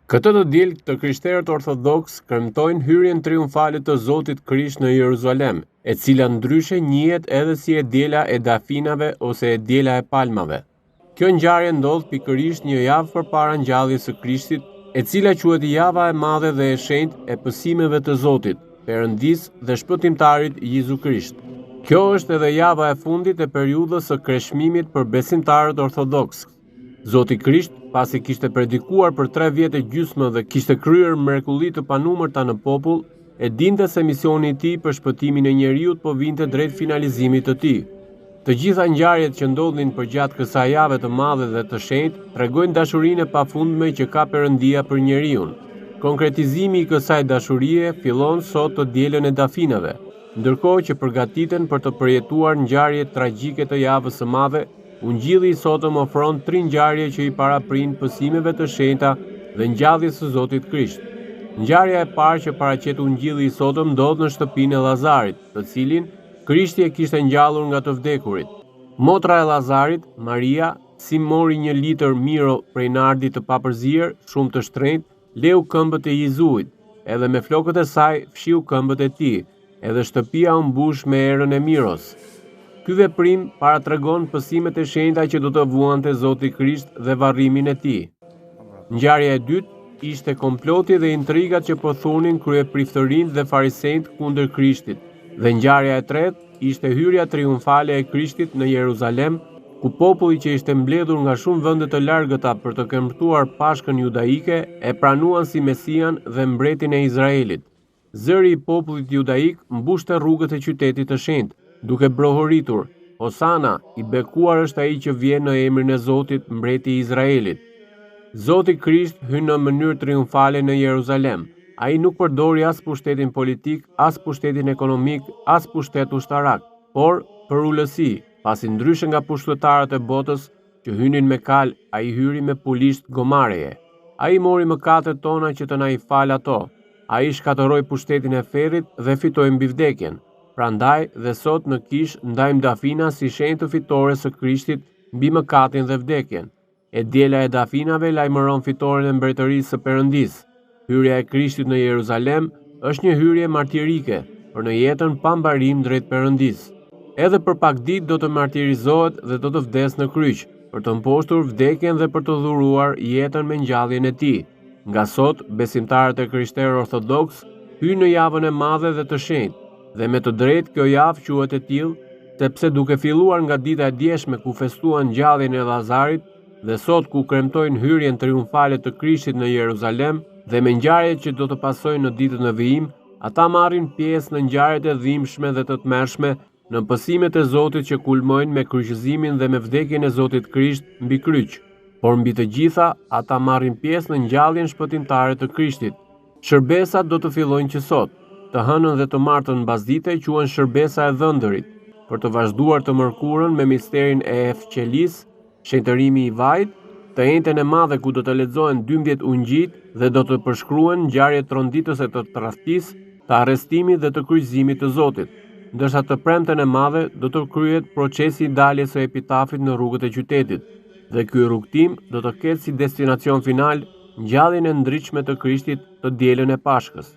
Këtë të diel të krishterët ortodoks kremtojnë hyrjen triumfale të Zotit Krisht në Jeruzalem, e cila ndryshe njihet edhe si e diela e dafinave ose e diela e palmave. Kjo ngjarje ndodh pikërisht një javë përpara ngjalljes së Krishtit, e cila quhet java e madhe dhe e shenjtë e pësimeve të Zotit, Perëndis dhe Shpëtimtarit Jezu Krisht. Kjo është edhe java e fundit e periudhës së kreshmimit për besimtarët ortodoks. Zoti Krisht, pasi kishte predikuar për 3 vjet e gjysmë dhe kishte kryer mrekulli të panumërta në popull, e dinte se misioni i tij për shpëtimin e njeriut po vinte drejt finalizimit të tij. Të gjitha ngjarjet që ndodhin përgjatë kësaj jave të madhe dhe të shenjtë tregojnë dashurinë e pafundme që ka Perëndia për njeriun. Konkretizimi i kësaj dashurie fillon sot të dielën e dafinave, ndërkohë që përgatiten për të përjetuar ngjarjet tragjike të javës së madhe. Ungjilli i sotëm ofron 3 ngjarje që i paraprin pësimeve të shenjta dhe ngjalljes së Zotit Krisht. Ngjarja e parë që paraqet Ungjilli i sotëm ndodh në shtëpinë e Llazarit, të cilin Krishti e kishte ngjallur nga të vdekurit. Motra e Llazarit, Maria, si mori 1 litër miro prej nardit të papërzier, shumë të shtrenjtë, leu këmbët e Jezuit, edhe me flokët e saj fshiu këmbët e tij, edhe shtëpia u mbush me erën e miros. Ky veprim paratregon pësimet e shenjta që do të vuante Zoti Krisht dhe varrimin e tij. Ngjarja e dytë ishte komploti dhe intrigat që po thunin kryepriftërinë dhe farisejt kundër Krishtit. Dhe ngjarja e tretë ishte hyrja triumfale e Krishtit në Jeruzalem, ku populli që ishte mbledhur nga shumë vende të largëta për të kemtuar Pashkën judaike e pranuan si Mesian dhe mbretin e Izraelit. Zëri i popullit judaik mbushte rrugët e qytetit të shenjtë, duke brohoritur: Hosana, i bekuar është ai që vjen në emrin e Zotit, mbreti i Izraelit. Zoti Krisht hyn në mënyrë triumfale në Jeruzalem. Ai nuk përdori as pushtetin politik, as pushtetin ekonomik, as pushtet ushtarak, por për ulësi, pasi ndryshe nga pushtetarët e botës që hynin me kal, ai hyri me pulisht gomareje. Ai mori mëkatet tona që të na i fal ato. Ai shkatërroi pushtetin e ferrit dhe fitoi mbivdekjen. Prandaj dhe sot në Kish ndajmë dafina si shenjë të fitores së Krishtit mbi mëkatin dhe vdekjen. E diela e dafinave lajmëron fitoren e mbretërisë së Perëndis. Hyrja e Krishtit në Jeruzalem është një hyrje martirike për në jetën pa mbarim drejt Perëndis. Edhe për pak ditë do të martirizohet dhe do të vdes në kryq, për të mposhtur vdekjen dhe për të dhuruar jetën me ngjalljen e tij. Nga sot, besimtarët e krishterë ortodoks hyjnë në javën e madhe dhe të shenjtë. Dhe me të drejtë kjo javë quhet e tillë, sepse duke filluar nga dita e djeshme ku festuan ngjalljen e Llazarit dhe sot ku kremtojnë hyrjen triumfale të Krishtit në Jeruzalem dhe me ngjarjet që do të pasojnë në ditën e vijim, ata marrin pjesë në ngjarjet e dhimbshme dhe të tmerrshme në pësimet e Zotit që kulmojnë me kryqëzimin dhe me vdekjen e Zotit Krisht mbi kryq. Por mbi të gjitha, ata marrin pjesë në ngjalljen shpëtimtare të Krishtit. Shërbesat do të fillojnë që sot. Të hënën dhe të martën mbasdite quhen shërbesa e dhëndërit, për të vazhduar të mërkurën me misterin e efqelis, shenjtërimi i vajit, të njëjtën e madhe ku do të lexohen 12 ungjit dhe do të përshkruhen ngjarjet tronditëse të tradhtisë, të arrestimit dhe të kryqëzimit të Zotit, ndërsa të premten e madhe do të kryhet procesi i daljes së epitafit në rrugët e qytetit, dhe ky rrugtim do të ketë si destinacion final ngjalljen e ndritshme të Krishtit të dielën e Pashkës.